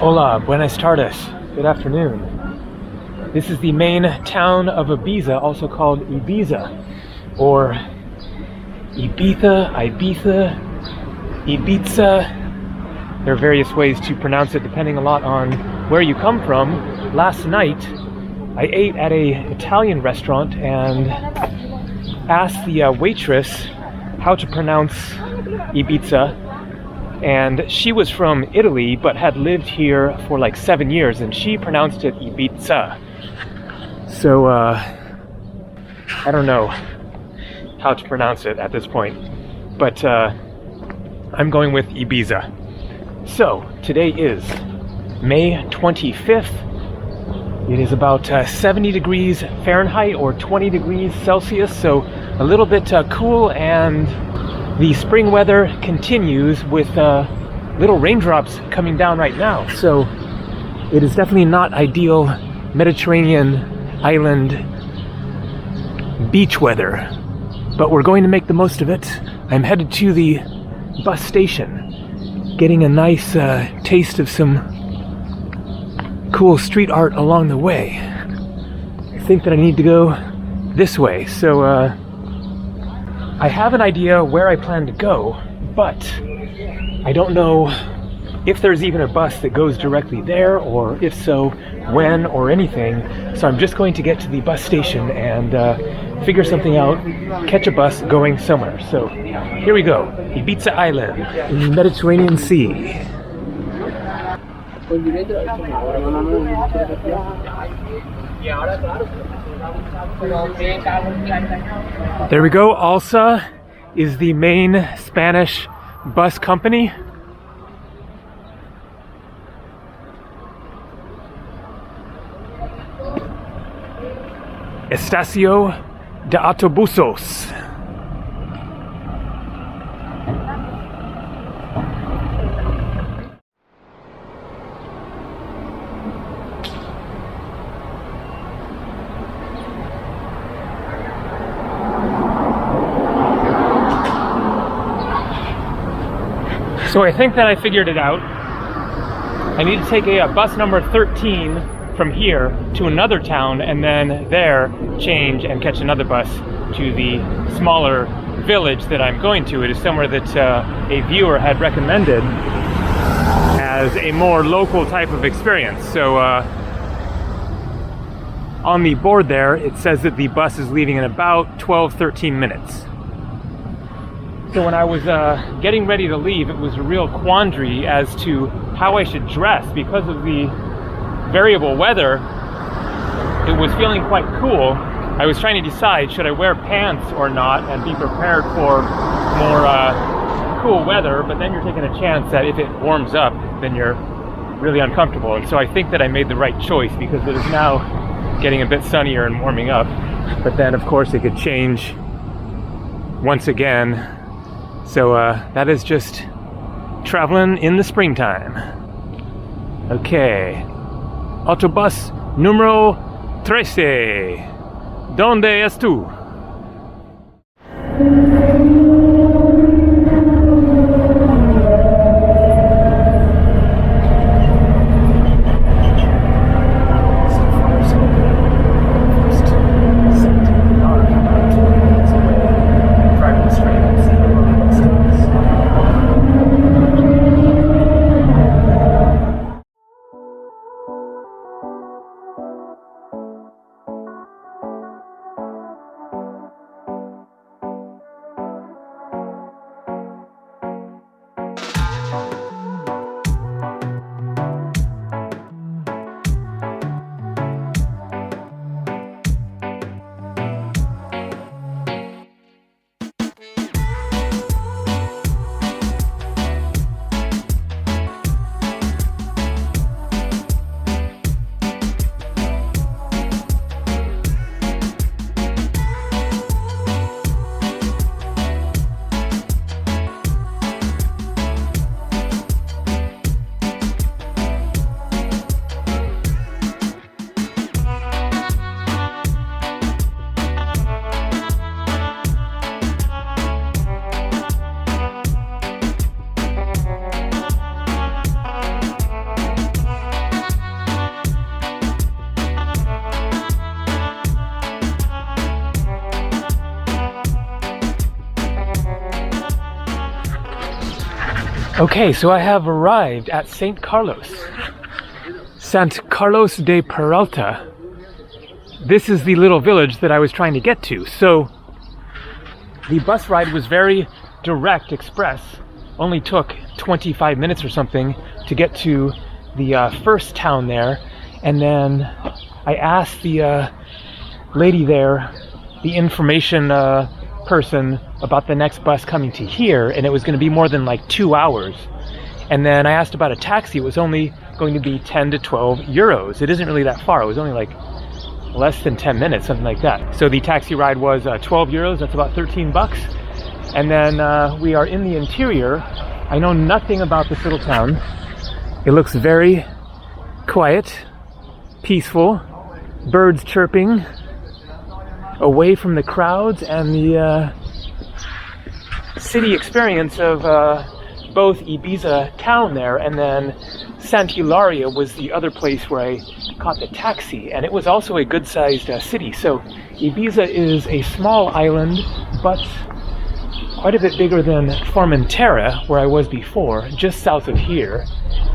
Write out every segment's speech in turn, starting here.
Hola, buenas tardes. Good afternoon. This is the main town of Ibiza, also called Ibiza, or Ibiza. There are various ways to pronounce it depending a lot on where you come from. Last night, I ate at an Italian restaurant and asked the waitress how to pronounce Ibiza. And she was from Italy, but had lived here for like 7 years, and she pronounced it Ibiza. So, I don't know how to pronounce it at this point, but I'm going with Ibiza. So, today is May 25th. It is about 70 degrees Fahrenheit or 20 degrees Celsius, so a little bit cool, and the spring weather continues with little raindrops coming down right now. So it is definitely not ideal Mediterranean island beach weather, but we're going to make the most of it. I'm headed to the bus station, getting a nice taste of some cool street art along the way. I think that I need to go this way, so I have an idea where I plan to go, but I don't know if there's even a bus that goes directly there, or if so, when, or anything. So I'm just going to get to the bus station and figure something out, catch a bus going somewhere. So here we go, Ibiza Island in the Mediterranean Sea. There we go. Alsa is the main Spanish bus company. Estacio de Autobusos. So I think that I figured it out. I need to take a bus number 13 from here to another town, and then there change and catch another bus to the smaller village that I'm going to. It is somewhere that a viewer had recommended as a more local type of experience. So on the board there, it says that the bus is leaving in about 12-13 minutes. So when I was getting ready to leave, it was a real quandary as to how I should dress. Because of the variable weather, it was feeling quite cool. I was trying to decide, should I wear pants or not and be prepared for more cool weather, but then you're taking a chance that if it warms up, then you're really uncomfortable. And so I think that I made the right choice, because it is now getting a bit sunnier and warming up. But then, of course, it could change once again. So that is just traveling in the springtime. Okay. Autobus número 13. ¿Dónde es tú? Okay, so I have arrived at St. Carlos de Peralta. This is the little village that I was trying to get to. So the bus ride was very direct express. Only took 25 minutes or something to get to the first town there. And then I asked the lady there, the information person, about the next bus coming to here, and it was going to be more than like 2 hours. And then I asked about a taxi. It was only going to be 10 to 12 euros. It isn't really that far. It was only like less than 10 minutes, something like that. So the taxi ride was 12 euros. That's about 13 bucks. And then we are in the interior. I know nothing about this little town. It looks very quiet, peaceful, birds chirping, away from the crowds and the city experience of both Ibiza town there, and then Sant Hilaria was the other place where I caught the taxi, and it was also a good-sized city. So Ibiza is a small island, but quite a bit bigger than Formentera, where I was before, just south of here,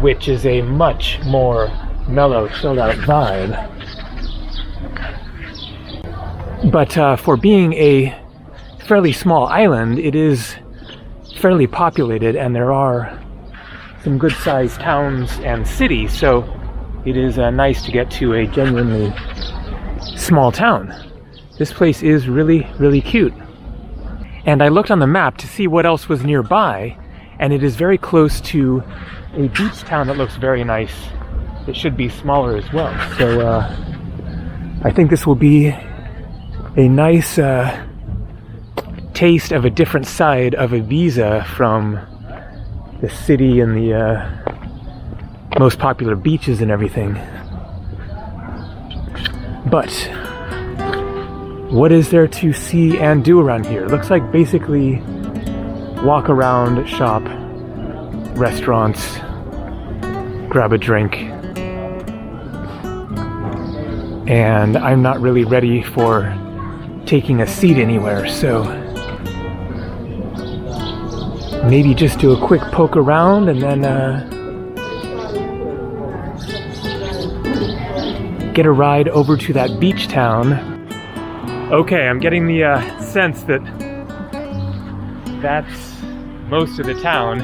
which is a much more mellow, chilled-out vibe. But for being a fairly small island, it is fairly populated, and there are some good-sized towns and cities, so it is nice to get to a genuinely small town. This place is really, really cute. And I looked on the map to see what else was nearby, and it is very close to a beach town that looks very nice. It should be smaller as well. So I think this will be a nice taste of a different side of Ibiza from the city and the most popular beaches and everything. But what is there to see and do around here? It looks like basically walk around, shop, restaurants, grab a drink. And I'm not really ready for taking a seat anywhere, so maybe just do a quick poke around and then get a ride over to that beach town. Okay, I'm getting the sense that that's most of the town.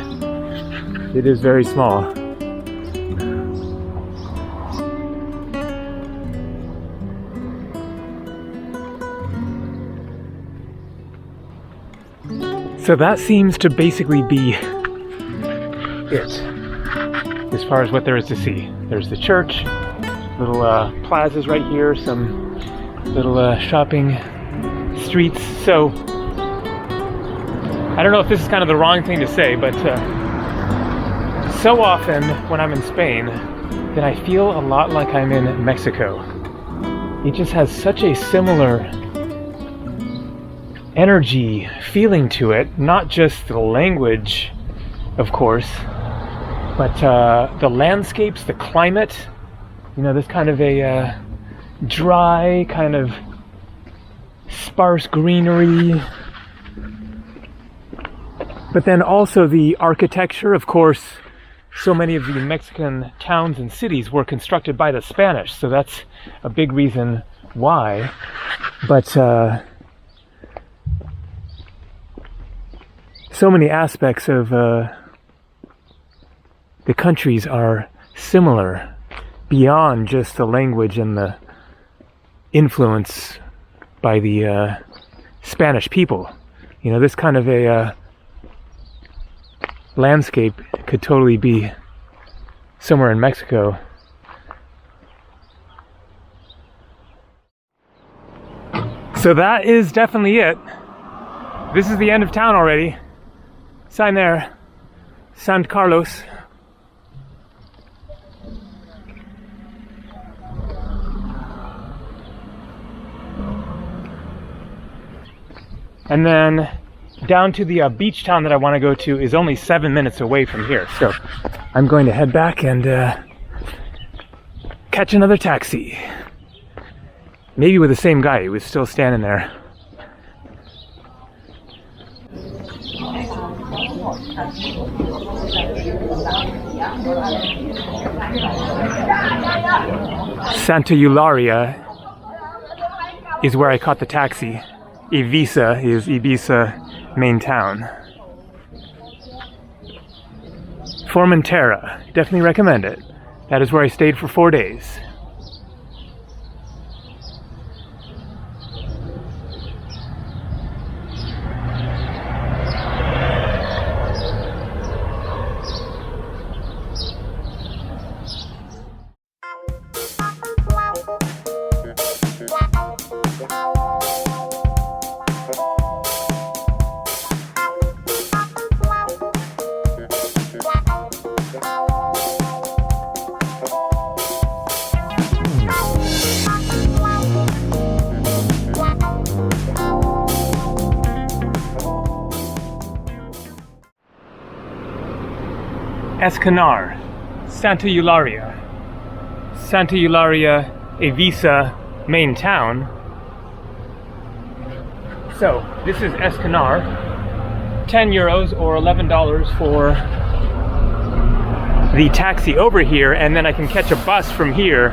It is very small. So that seems to basically be it as far as what there is to see. There's the church, little plazas right here, some little shopping streets. So I don't know if this is kind of the wrong thing to say, but so often when I'm in Spain, then I feel a lot like I'm in Mexico. It just has such a similar energy, feeling to it, not just the language, of course, but the landscapes, the climate. You know, this kind of a dry, kind of sparse greenery. But then also the architecture, of course. So many of the Mexican towns and cities were constructed by the Spanish, so that's a big reason why. But so many aspects of the countries are similar beyond just the language and the influence by the Spanish people. You know, this kind of a landscape could totally be somewhere in Mexico. So that is definitely it. This is the end of town already. Sign there, Sant Carlos. And then down to the beach town that I want to go to is only 7 minutes away from here. So I'm going to head back and catch another taxi. Maybe with the same guy who was still standing there. Santa Eulalia is where I caught the taxi. Ibiza is Ibiza main town. Formentera, definitely recommend it. That is where I stayed for 4 days. Es Canar, Santa Eulalia. Santa Eulalia, Ibiza main town. So, this is Es Canar. 10 euros or $11 for the taxi over here, and then I can catch a bus from here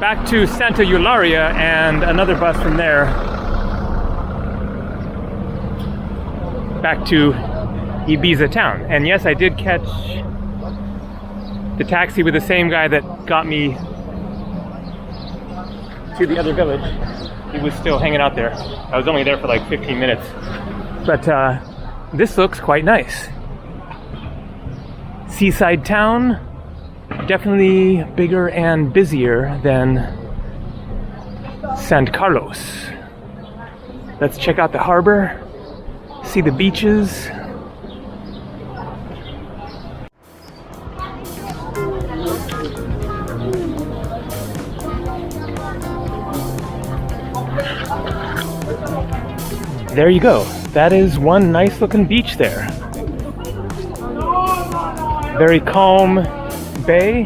back to Santa Eulalia and another bus from there back to Ibiza town. And yes, I did catch the taxi with the same guy that got me to the other village. He was still hanging out there. I was only there for like 15 minutes. But this looks quite nice. Seaside town, definitely bigger and busier than San Carlos. Let's check out the harbor, see the beaches. There you go. That is one nice looking beach there. Very calm bay.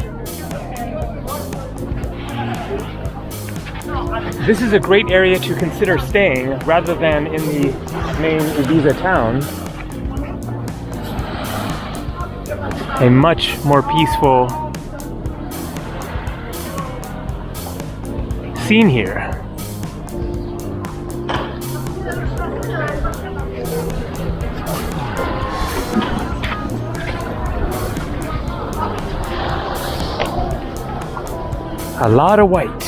This is a great area to consider staying rather than in the main Ibiza town. A much more peaceful scene here. A lot of white.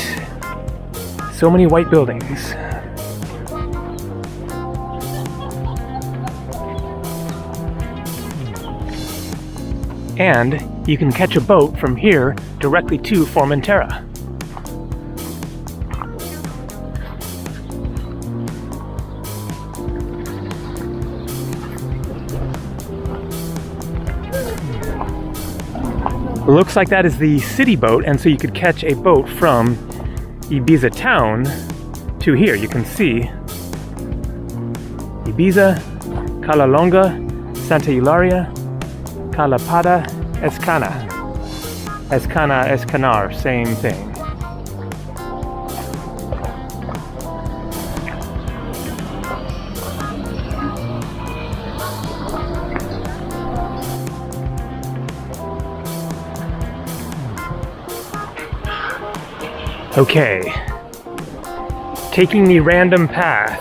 So many white buildings. And you can catch a boat from here directly to Formentera. Looks like that is the city boat, and so you could catch a boat from Ibiza town to here. You can see Ibiza, Callalonga, Santa Eulalia, Calapada, Es Canar. Es Canar, Es Canar, same thing. Okay, taking the random path.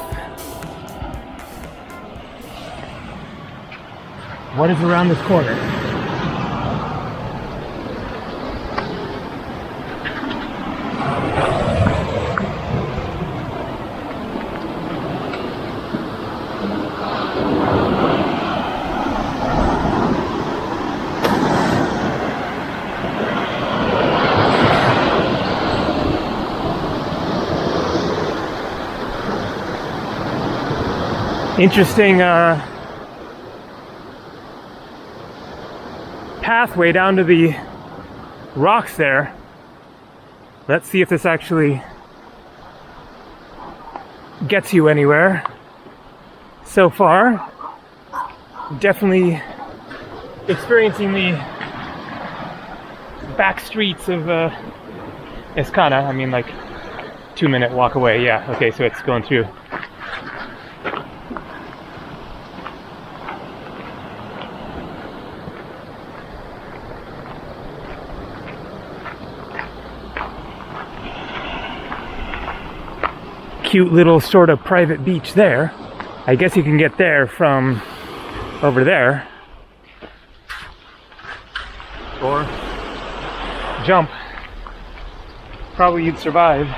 What is around this corner? Interesting pathway down to the rocks there. Let's see if this actually gets you anywhere. So far, definitely experiencing the back streets of Es Canar. I mean, like 2-minute walk away. Yeah, okay, so it's going through. cute little sort of private beach there. I guess you can get there from over there. Or jump. Probably you'd survive.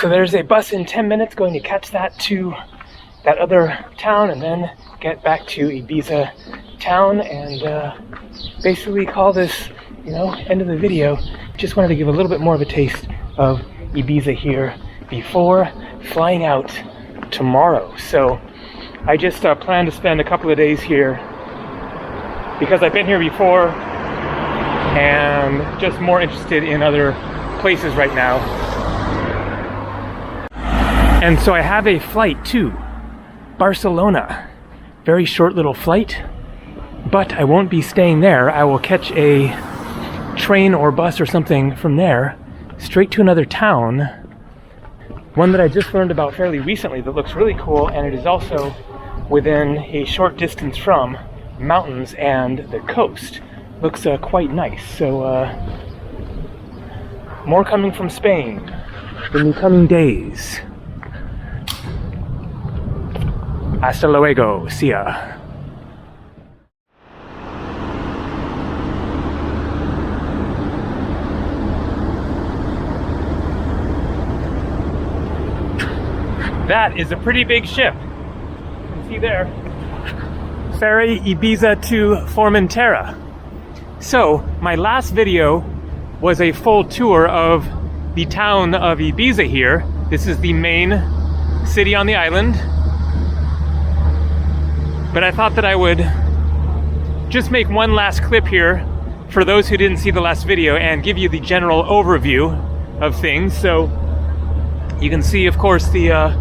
So there's a bus in 10 minutes going to catch that to that other town and then get back to Ibiza town and basically call this, end of the video. Just wanted to give a little bit more of a taste of Ibiza here before flying out tomorrow. So I just plan to spend a couple of days here because I've been here before and just more interested in other places right now. And so I have a flight to Barcelona. Very short little flight, but I won't be staying there. I will catch a train or bus or something from there straight to another town. One that I just learned about fairly recently that looks really cool, and it is also within a short distance from mountains and the coast. Looks quite nice. So more coming from Spain in the coming days. Hasta luego, see ya. That is a pretty big ship. You can see there. Ferry Ibiza to Formentera. So, my last video was a full tour of the town of Ibiza here. This is the main city on the island. But I thought that I would just make one last clip here for those who didn't see the last video and give you the general overview of things. So you can see, of course, the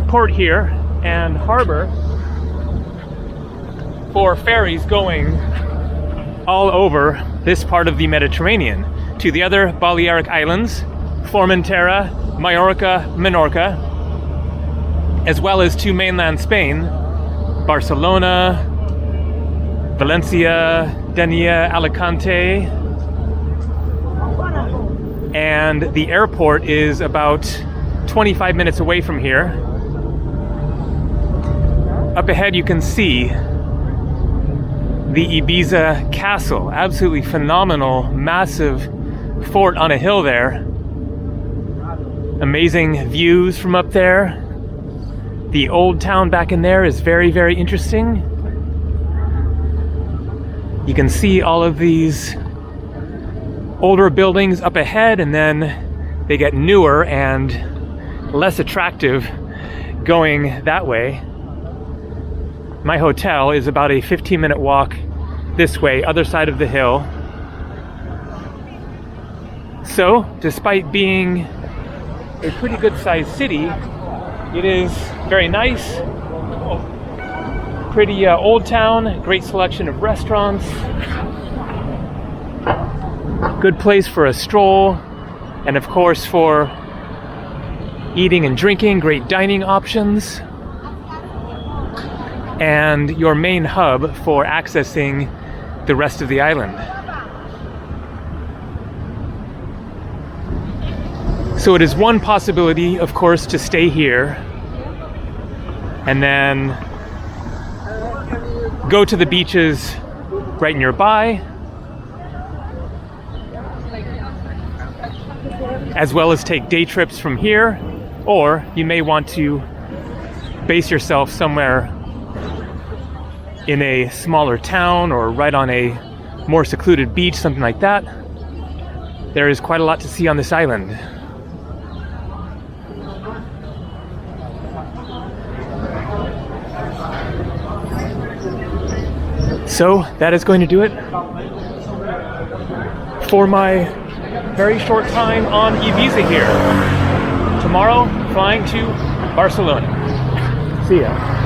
port here and harbor for ferries going all over this part of the Mediterranean to the other Balearic Islands, Formentera, Mallorca, Menorca, as well as to mainland Spain, Barcelona, Valencia, Denia, Alicante, and the airport is about 25 minutes away from here. Up ahead you can see the Ibiza castle, absolutely phenomenal, massive fort on a hill there. Amazing views from up there. The old town back in there is very, very interesting. You can see all of these older buildings up ahead, and then they get newer and less attractive going that way. My hotel is about a 15-minute walk this way, other side of the hill. So, despite being a pretty good-sized city, it is very nice. Pretty old town, great selection of restaurants. Good place for a stroll, and of course for eating and drinking, great dining options. And your main hub for accessing the rest of the island. So it is one possibility, of course, to stay here and then go to the beaches right nearby, as well as take day trips from here, or you may want to base yourself somewhere in a smaller town or right on a more secluded beach, something like that. There is quite a lot to see on this island. So that is going to do it for my very short time on Ibiza here. Tomorrow, flying to Barcelona. See ya.